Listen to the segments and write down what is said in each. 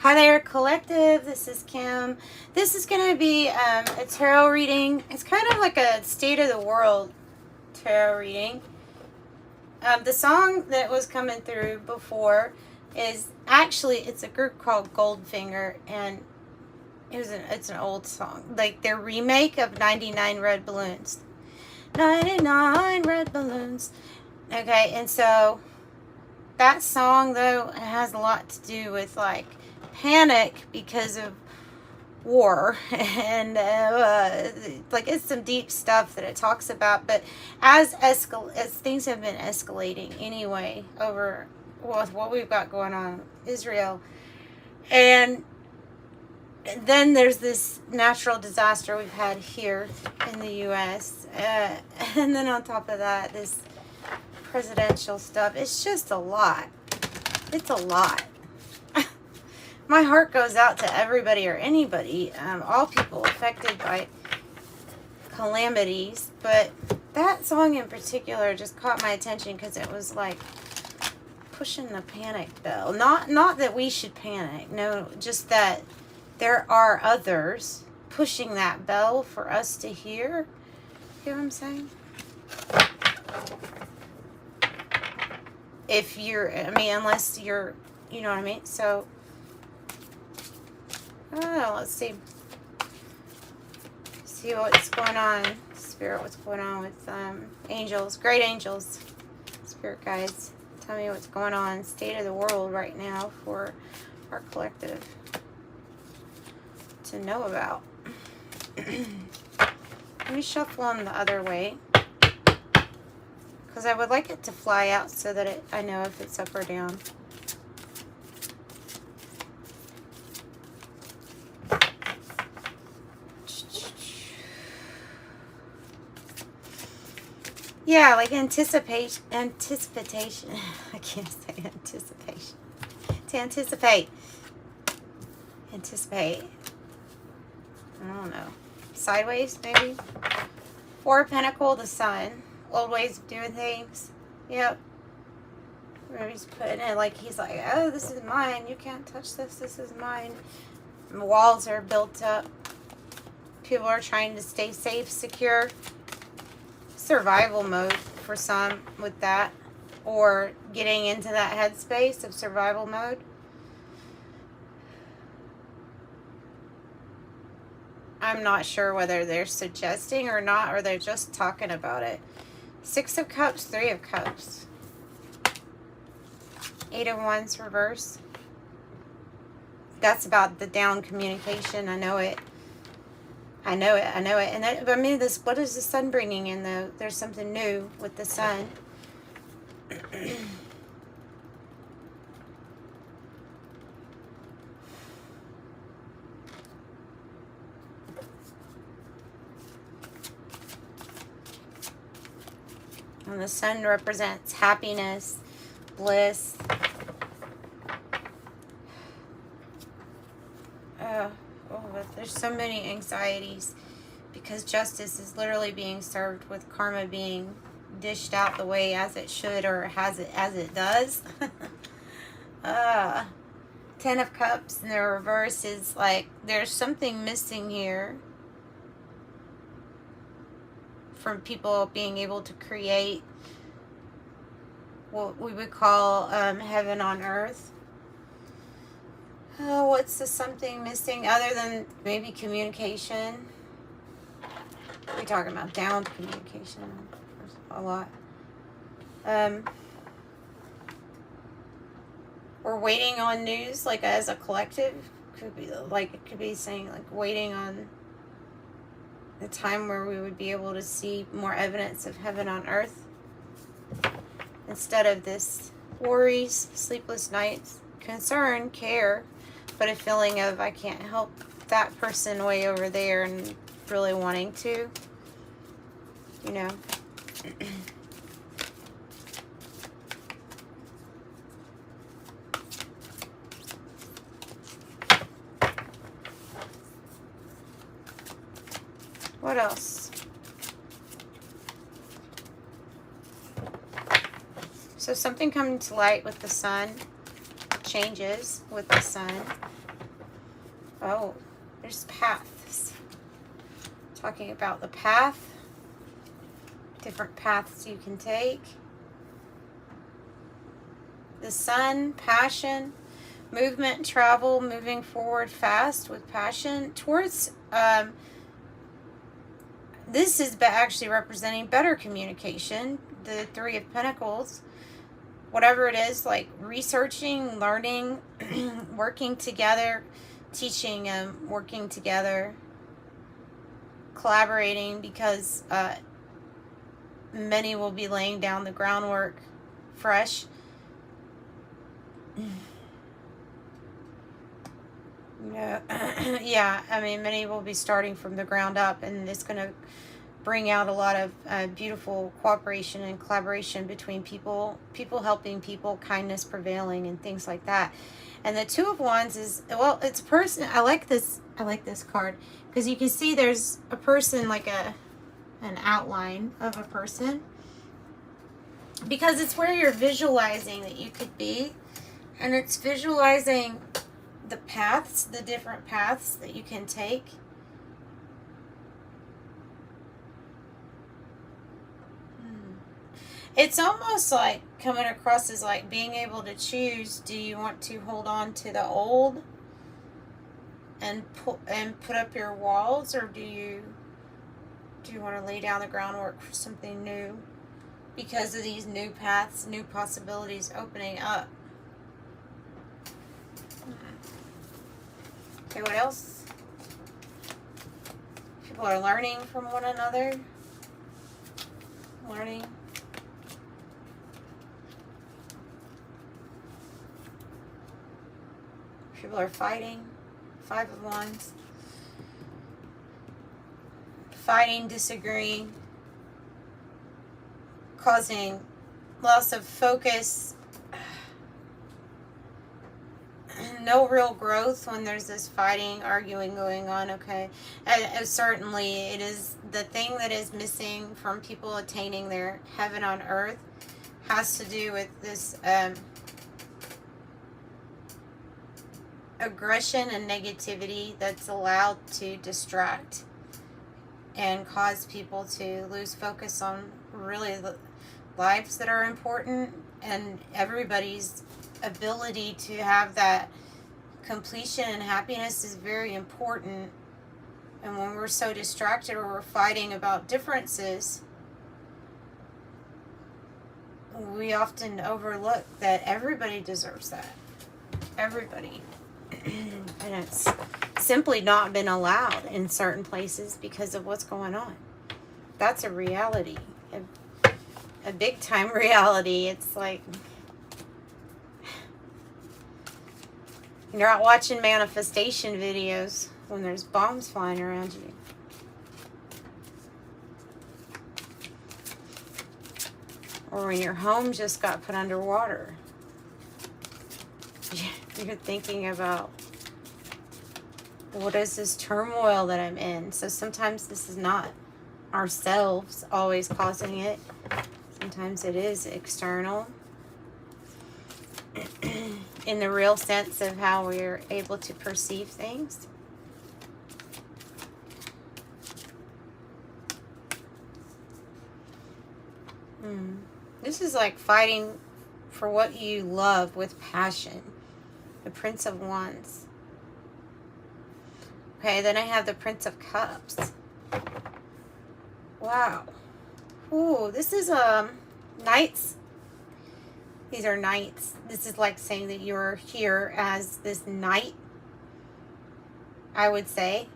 Hi there, Collective. This is Kim. This is going to be a tarot reading. It's kind of like a state of the world tarot reading. The song that was coming through before is actually, it's a group called Goldfinger, and it's an old song. Like their remake of 99 Red Balloons. 99 Red Balloons. Okay, and so that song, though, has a lot to do with like panic because of war, and like it's some deep stuff that it talks about. But as things have been escalating anyway over with what we've got going on in Israel, and then there's this natural disaster we've had here in the U.S., and then on top of that, this presidential stuff. It's just a lot. It's a lot. My heart goes out to everybody or anybody, all people affected by calamities. But that song in particular just caught my attention because it was like pushing the panic bell. Not that we should panic. No, just that there are others pushing that bell for us to hear. You know what I'm saying? If you're, unless you're, you know what I mean? So, let's see what's going on, Spirit, what's going on with angels, great angels, Spirit guides. Tell me what's going on, state of the world right now for our collective to know about. Let me shuffle them the other way, because I would like it to fly out so that I know if it's up or down. Yeah, like anticipation. I can't say anticipation. To anticipate. Anticipate. I don't know. Sideways, maybe? Four of Pentacles, the Sun. Old ways of doing things. Yep. Maybe he's putting it like he's like, oh, this is mine. You can't touch this. This is mine. And the walls are built up. People are trying to stay safe, secure. Survival mode for some with that, or getting into that headspace of survival mode. I'm not sure whether they're suggesting or not, or they're just talking about it. Six of Cups, Three of Cups. Eight of Wands reverse. That's about the down communication. I know it. And that, this, what is the Sun bringing in, though? There's something new with the Sun. And the Sun represents happiness, bliss. But there's so many anxieties because justice is literally being served with karma being dished out the way as it should, or as it does. 10 of Cups in the reverse is like there's something missing here from people being able to create what we would call heaven on earth. Oh, what's the something missing other than maybe communication? We're talking about down communication a lot. We're waiting on news, like as a collective. Could be like, it could be saying like waiting on the time where we would be able to see more evidence of heaven on earth instead of this worries, sleepless nights, concern, care. But a feeling of I can't help that person way over there and really wanting to, you know. What else? So something coming to light with the Sun. changes with the sun. Oh, there's paths. Talking about the path. Different paths you can take. The sun, passion, movement, travel, moving forward fast with passion towards, this is actually representing better communication. The Three of Pentacles, whatever it is, like researching, learning, working together, teaching, working together, collaborating, because many will be laying down the groundwork fresh. Yeah, I mean, many will be starting from the ground up, and it's going to bring out a lot of beautiful cooperation and collaboration between people helping people, kindness prevailing, and things like that. And the Two of Wands is, well, it's a person. I like this card because you can see there's a person, like an outline of a person, because it's where you're visualizing that you could be, and it's visualizing the paths, the different paths that you can take. It's almost like coming across as like being able to choose. Do you want to hold on to the old and put up your walls, or do you want to lay down the groundwork for something new because of these new paths, new possibilities opening up? Okay, what else? People are learning from one another. Learning. People are fighting. Five of Wands. Fighting, disagreeing, causing loss of focus, no real growth when there's this fighting, arguing going on, okay? And certainly it is the thing that is missing from people attaining their heaven on earth has to do with this aggression and negativity that's allowed to distract and cause people to lose focus on really the lives that are important, and everybody's ability to have that completion and happiness is very important. And when we're so distracted or we're fighting about differences, we often overlook that everybody deserves that. Everybody. And it's simply not been allowed in certain places because of what's going on. That's a reality. A big time reality. It's like you're not watching manifestation videos when there's bombs flying around you. Or when your home just got put underwater. You're thinking about, what is this turmoil that I'm in? So sometimes this is not ourselves always causing it. Sometimes it is external. In the real sense of how we're able to perceive things. This is like fighting for what you love with passion. The Prince of Wands. Okay, then I have the Prince of Cups. Wow. Ooh, this is knights. These are knights. This is like saying that you're here as this knight. I would say.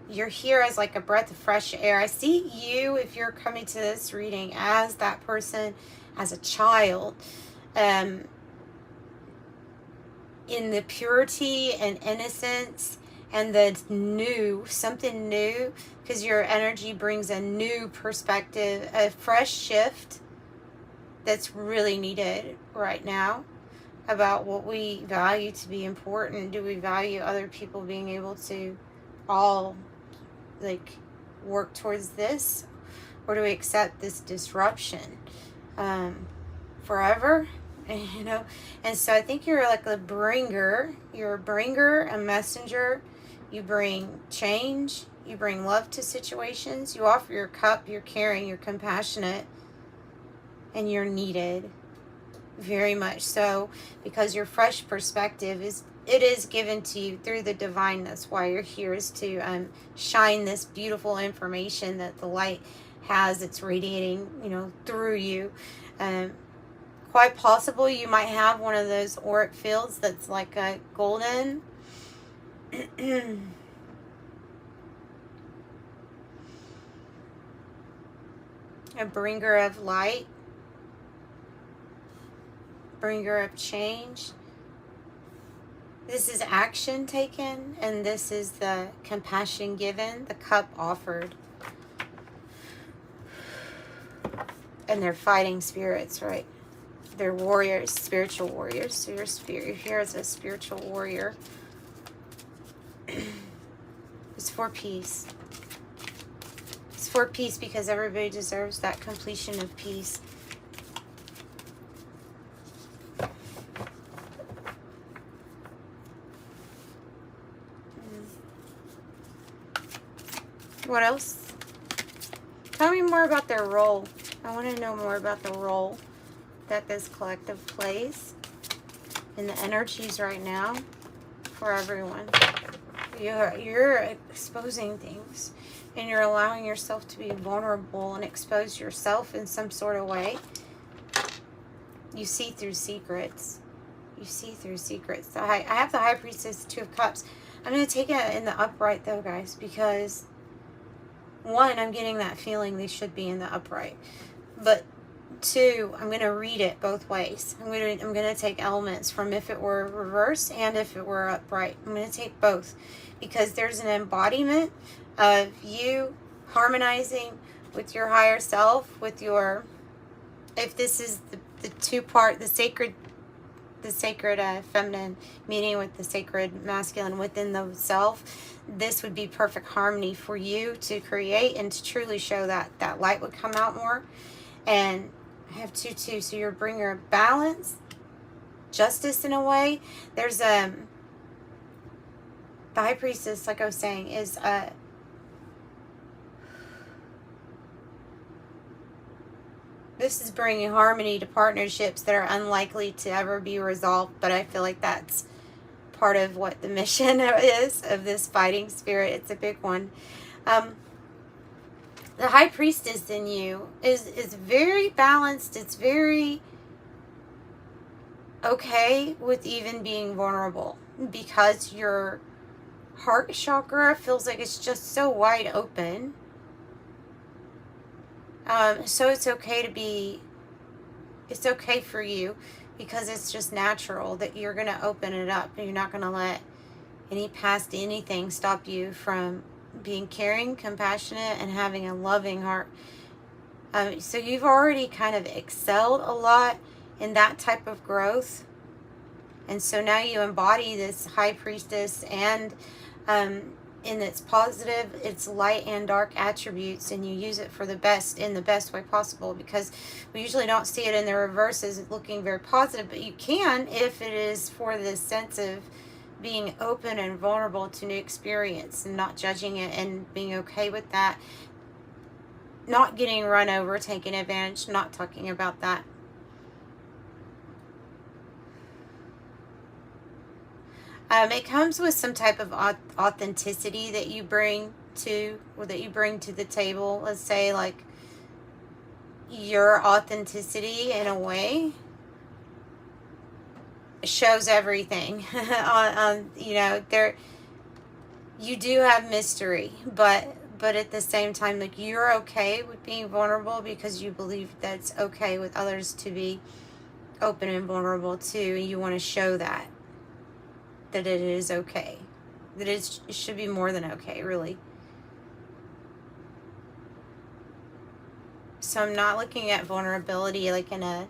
You're here as like a breath of fresh air. I see you, if you're coming to this reading, as that person, as a child. In the purity and innocence and the new, something new, because your energy brings a new perspective, a fresh shift that's really needed right now about what we value to be important. Do we value other people being able to all like work towards this, or do we accept this disruption forever? you know. And so I think you're like a bringer. You're a bringer, a messenger. You bring change. You bring love to situations. You offer your cup. You're caring. You're compassionate. And you're needed. Very much so. Because your fresh perspective is given to you through the divine. That's why you're here, is to shine this beautiful information that the light has. It's radiating, you know, through you. Quite possible you might have one of those auric fields that's like a golden. A bringer of light. Bringer of change. This is action taken, and this is the compassion given, the cup offered. And they're fighting spirits, right? They're warriors, spiritual warriors. So you're here as a spiritual warrior. It's for peace. It's for peace because everybody deserves that completion of peace. What else? Tell me more about their role. I want to know more about the role that this collective plays in the energies right now for everyone. You're exposing things, and you're allowing yourself to be vulnerable and expose yourself in some sort of way. You see through secrets. You see through secrets. I have the High Priestess, Two of Cups. I'm going to take it in the upright though, guys, because one, I'm getting that feeling they should be in the upright. But two, I'm going to read it both ways. I'm going to take elements from if it were reversed and if it were upright. I'm going to take both because there's an embodiment of you harmonizing with your higher self, with your, if this is the two-part, the sacred feminine meeting with the sacred masculine within the self, this would be perfect harmony for you to create and to truly show that that light would come out more. And I have 2-2, so you're a bringer of balance, justice in a way. There's the High Priestess, like I was saying, is this is bringing harmony to partnerships that are unlikely to ever be resolved, but I feel like that's part of what the mission is of this fighting spirit. It's a big one. The High Priestess in you is very balanced. It's very okay with even being vulnerable because your heart chakra feels like it's just so wide open. So it's okay for you because it's just natural that you're going to open it up and you're not going to let any past anything stop you from being caring, compassionate, and having a loving heart. So you've already kind of excelled a lot in that type of growth. And so now you embody this High Priestess and in its positive, its light and dark attributes, and you use it for the best in the best way possible, because we usually don't see it in the reverse as looking very positive, but you can if it is for this sense of being open and vulnerable to new experience and not judging it and being okay with that, not getting run over, taken advantage, not talking about that. It comes with some type of authenticity that you bring to the table. Let's say like your authenticity in a way shows everything. You do have mystery, but at the same time, like, you're okay with being vulnerable because you believe that's okay with others to be open and vulnerable too, and you want to show that it is okay, that it should be more than okay, really. So I'm not looking at vulnerability like in a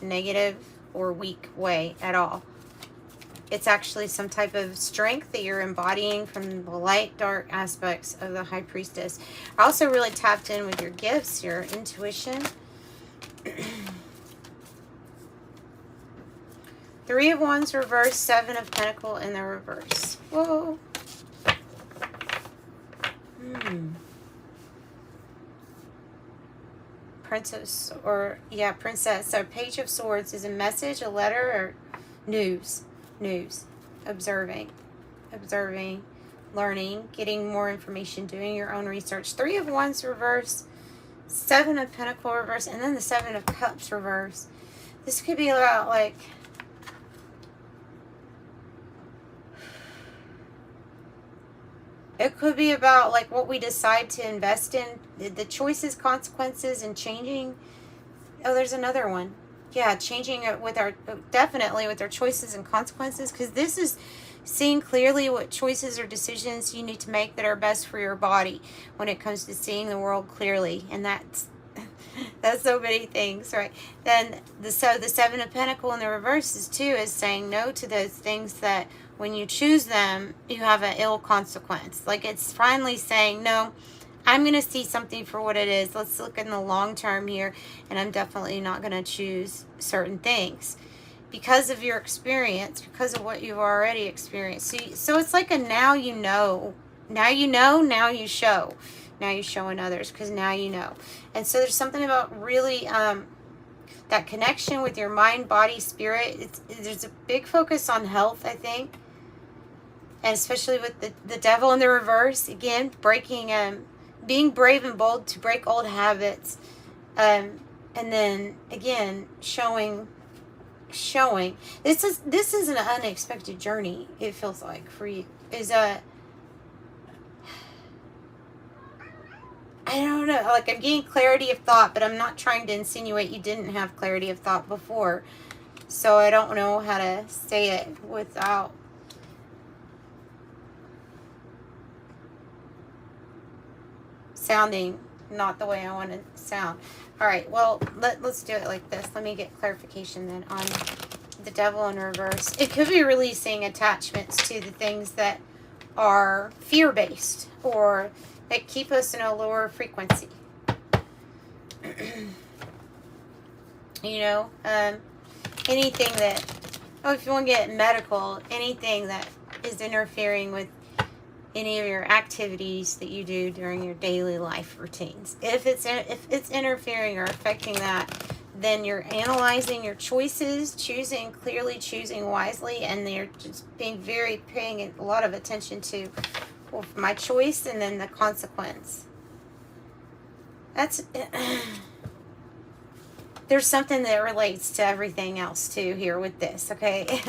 negative or weak way at all. It's actually some type of strength that you're embodying from the light, dark aspects of the High Priestess. I also really tapped in with your gifts, your intuition. Three of Wands reverse, Seven of Pentacles in the reverse. Whoa. Princess, or yeah, Princess. So Page of Swords is a message, a letter, or news. News. Observing, learning, getting more information, doing your own research. Three of Wands reverse, Seven of Pentacles reverse, and then the Seven of Cups reverse. This could be about like it could be about like what we decide to invest in, the choices, consequences, and changing. Oh, there's another one. Yeah, changing it with our, definitely with our choices and consequences, because this is seeing clearly what choices or decisions you need to make that are best for your body when it comes to seeing the world clearly. And that's so many things, right? Then the Seven of Pentacles in the reverse is saying no to those things that when you choose them, you have an ill consequence. Like it's finally saying, no, I'm going to see something for what it is. Let's look in the long term here. And I'm definitely not going to choose certain things because of your experience, because of what you've already experienced. So it's like a now you know. Now you know, now you show. Now you're showing others because now you know. And so there's something about really that connection with your mind, body, spirit. There's a big focus on health, I think. And especially with the devil in the reverse. Again, breaking, being brave and bold to break old habits. And then, again, showing. This is an unexpected journey, it feels like, for you. I don't know, like I'm getting clarity of thought, but I'm not trying to insinuate you didn't have clarity of thought before. So I don't know how to say it without sounding not the way I want to sound. All right, well, let's do it like this. Let me get clarification then on the devil in reverse. It could be releasing attachments to the things that are fear-based or that keep us in a lower frequency. You know, anything that, if you want to get medical, anything that is interfering with any of your activities that you do during your daily life routines. If it's interfering or affecting that, then you're analyzing your choices, choosing clearly, choosing wisely, and you're just paying a lot of attention to my choice and then the consequence. There's something that relates to everything else too here with this, okay?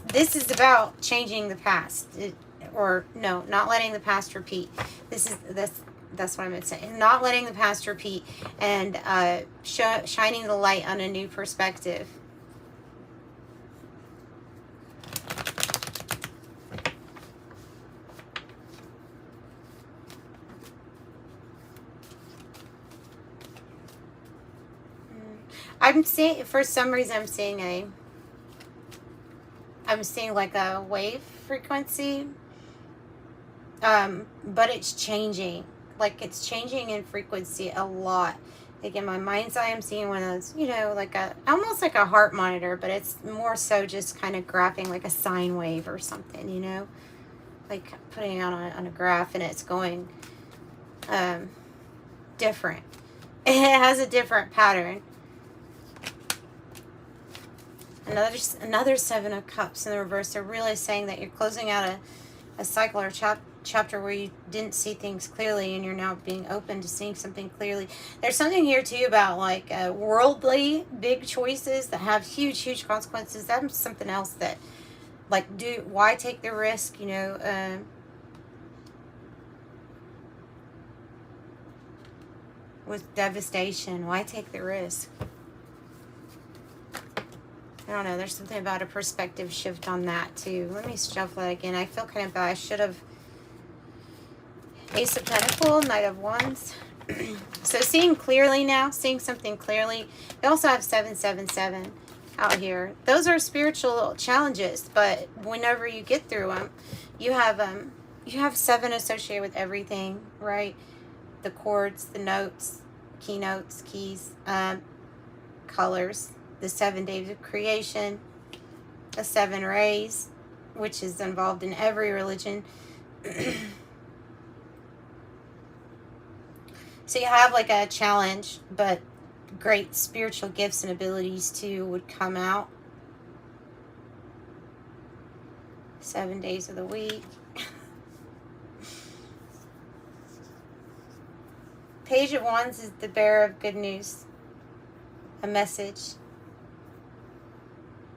This is about changing the past. Not letting the past repeat. That's what I meant to say. Not letting the past repeat and shining the light on a new perspective. I'm seeing, for some reason, I'm seeing like a wave frequency. But it's changing. Like it's changing in frequency a lot. Like in my mind's eye, I'm seeing one of those, like almost like a heart monitor, but it's more so just kind of graphing like a sine wave or something, like putting it on a graph, and it's going different. It has a different pattern. Another Seven of Cups in the reverse. They're really saying that you're closing out a cycle or chapter where you didn't see things clearly, and you're now being open to seeing something clearly. There's something here too about like worldly big choices that have huge consequences. That's something else that, like, why take the risk? With devastation, why take the risk? I don't know. There's something about a perspective shift on that too. Let me shuffle that again. I feel kind of bad. I should have. Ace of Pentacles, Knight of Wands. So seeing clearly now, seeing something clearly. You also have 777 out here. Those are spiritual challenges, but whenever you get through them, you have 7 associated with everything, right? The chords, the notes, keys, colors. The 7 days of creation, a 7 rays, which is involved in every religion. So you have like a challenge, but great spiritual gifts and abilities too would come out. 7 days of the week. Page of Wands is the bearer of good news. A message.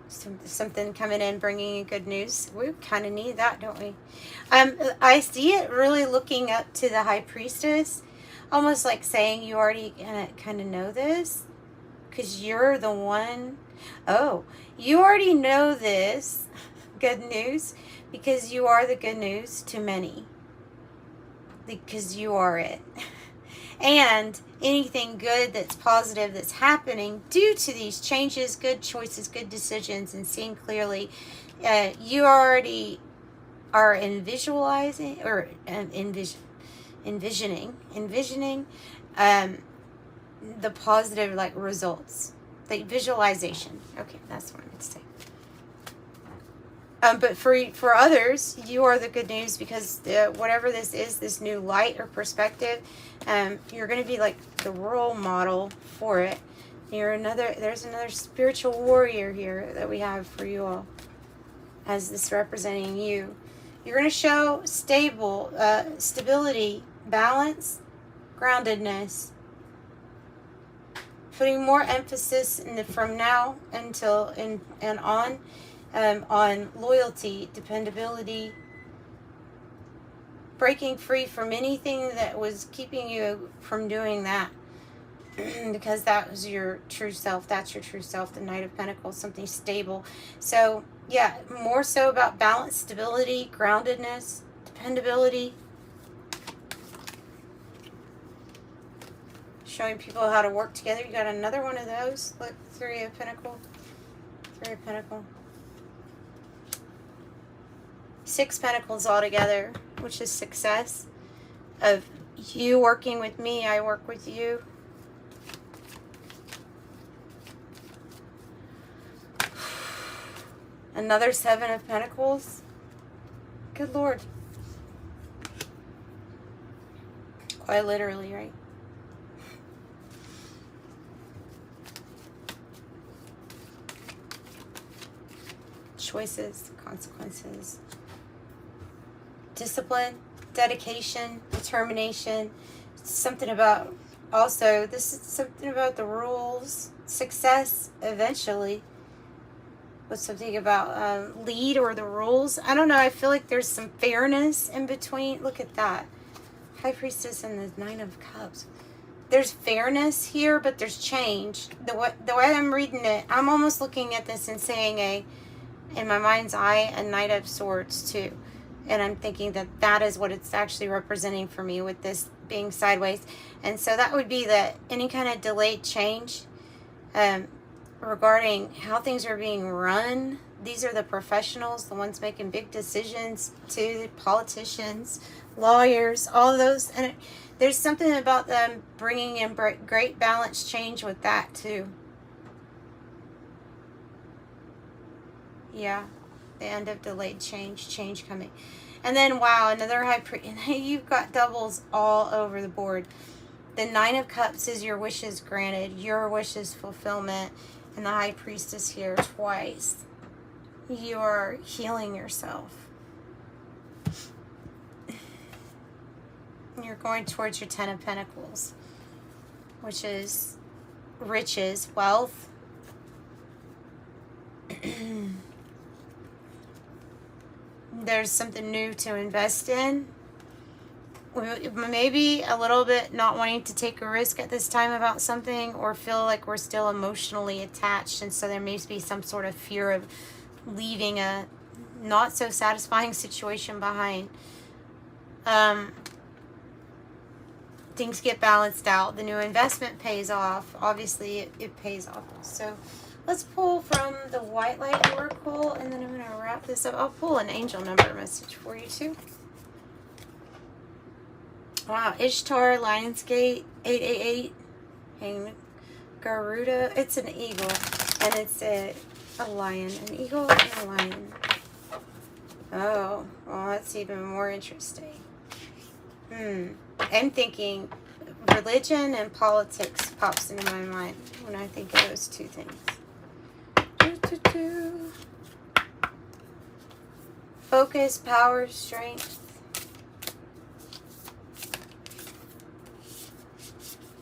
Something coming in, bringing in good news. We kind of need that, don't we? I see it really looking up to the High Priestess. Almost like saying you already kind of know this. Because you're the one. Oh, you already know this good news. Because you are the good news to many. Because you are it. And anything good that's positive that's happening due to these changes, good choices, good decisions, and seeing clearly, you already are envisioning the positive like results, the visualization. Okay, that's what I meant to say. But for others, you are the good news because whatever this is, this new light or perspective, you're going to be like the role model for it. There's another spiritual warrior here that we have for you all as this representing you. You're going to show stability, balance, groundedness, putting more emphasis from now until and on loyalty, dependability, breaking free from anything that was keeping you from doing that. Because that was your true self. That's your true self, the Knight of Pentacles, something stable. So, yeah, more so about balance, stability, groundedness, dependability. Showing people how to work together. You got another one of those. Look, 3 of Pentacles. 3 of Pentacles. 6 Pentacles altogether, which is success. Of you working with me, I work with you. Another 7 of Pentacles. Good Lord. Quite literally, right? Choices, consequences. Discipline, dedication, determination. Something about, also, this is something about the rules. Success, eventually. With something about lead or the rules. I don't know. I feel like there's some fairness in between. Look at that. High Priestess and the 9 of Cups. There's fairness here, but there's change. The way I'm reading it, I'm almost looking at this and saying in my mind's eye, a Knight of Swords too. And I'm thinking that is what it's actually representing for me with this being sideways. And so that would be that any kind of delayed change regarding how things are being run. These are the professionals, the ones making big decisions, to politicians, lawyers, all those. And there's something about them bringing in great balance change with that too. Yeah, the end of delayed change coming. And then, wow, another high priest. You've got doubles all over the board. The 9 of Cups is your wishes granted, your wishes fulfillment. And the High Priestess here twice. You're healing yourself. You're going towards your 10 of Pentacles, which is riches, wealth. There's something new to invest in. Maybe a little bit not wanting to take a risk at this time about something, or feel like we're still emotionally attached, and so there may be some sort of fear of leaving a not so satisfying situation behind. Things get balanced out. The new investment pays off. Obviously it pays off. So let's pull from the White Light Oracle, and then I'm going to wrap this up. I'll pull an angel number message for you too. Wow, Ishtar, Lionsgate, 888, Hanged Garuda. It's an eagle, and it's A lion, an eagle, and a lion. Oh, well, that's even more interesting. I'm thinking religion and politics pops into my mind when I think of those two things. Focus, power, strength.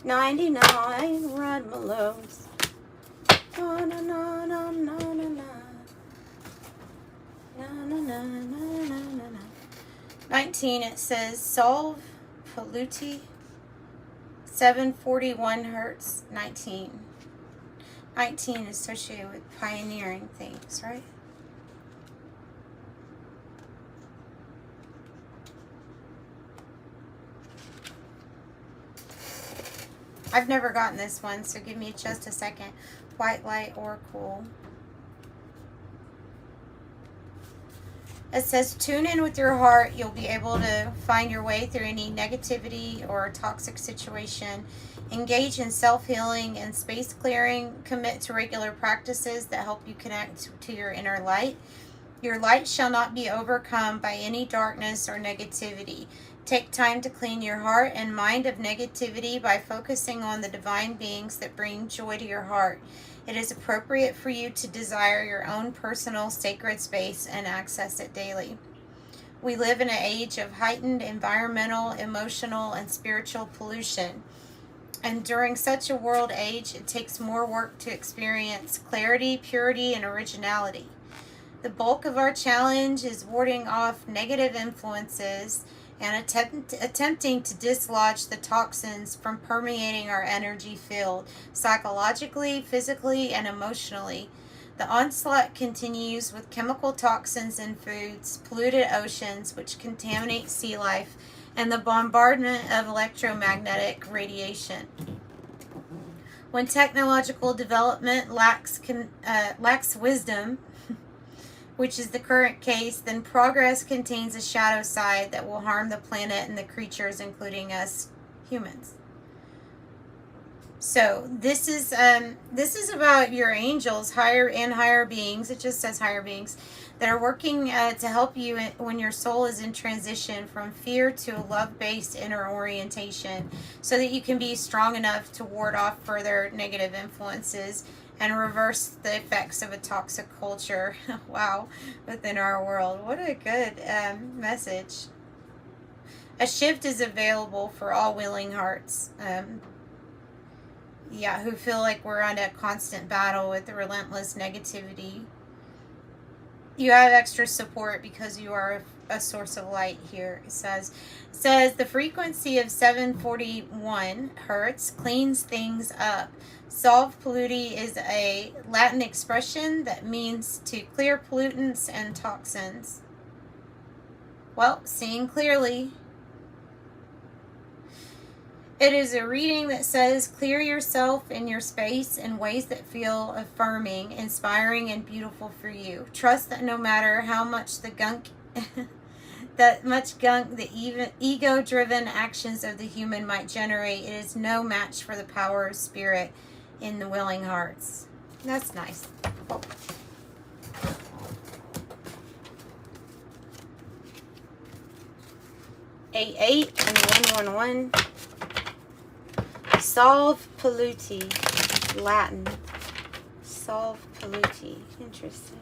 99 Rod Malones. Na na na na na na na. Na na na na na na. 19, it says solve polluti. 741 hertz. 19 is associated with pioneering things, right? I've never gotten this one, so give me just a second. White light oracle. It says, tune in with your heart. You'll be able to find your way through any negativity or toxic situation. Engage in self-healing and space clearing. Commit to regular practices that help you connect to your inner light. Your light shall not be overcome by any darkness or negativity. Take time to clean your heart and mind of negativity by focusing on the divine beings that bring joy to your heart. It is appropriate for you to desire your own personal sacred space and access it daily. We live in an age of heightened environmental, emotional, and spiritual pollution. And during such a world age, it takes more work to experience clarity, purity, and originality. The bulk of our challenge is warding off negative influences and attempting to dislodge the toxins from permeating our energy field, psychologically, physically, and emotionally. The onslaught continues with chemical toxins in foods, polluted oceans, which contaminate sea life, and the bombardment of electromagnetic radiation. When technological development lacks wisdom, which is the current case, then progress contains a shadow side that will harm the planet and the creatures, including us humans. So this is about your angels, higher beings. It just says higher beings that are working to help you when your soul is in transition from fear to a love-based inner orientation, so that you can be strong enough to ward off further negative influences and reverse the effects of a toxic culture. Wow, within our world. What a good message. A shift is available for all willing hearts. Who feel like we're on a constant battle with the relentless negativity. You have extra support because you are a source of light here. It says the frequency of 741 hertz cleans things up. Solve polluti is a Latin expression that means to clear pollutants and toxins. Well, seeing clearly. It is a reading that says, clear yourself and your space in ways that feel affirming, inspiring, and beautiful for you. Trust that no matter how much the gunk, the ego-driven actions of the human might generate, it is no match for the power of spirit in the willing hearts. That's nice. Oh. Eight and 111. Solve polluti. Latin. Solve polluti. Interesting.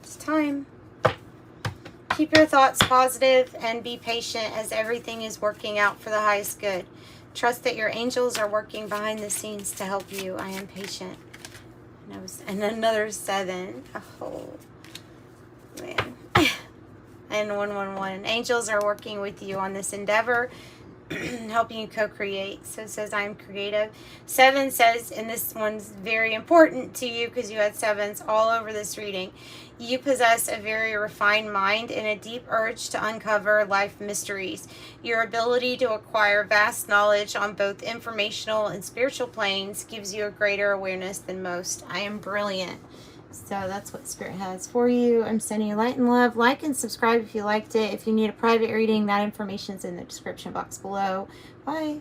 It's time. Keep your thoughts positive and be patient as everything is working out for the highest good. Trust that your angels are working behind the scenes to help you. I am patient. And another 7. Oh, man. And 111. Angels are working with you on this endeavor, helping you co-create. So it says, I am creative. 7 says, and this one's very important to you because you had 7s all over this reading. You possess a very refined mind and a deep urge to uncover life mysteries. Your ability to acquire vast knowledge on both informational and spiritual planes gives you a greater awareness than most. I am brilliant. So that's what Spirit has for you. I'm sending you light and love. Like and subscribe if you liked it. If you need a private reading, that information is in the description box below. Bye.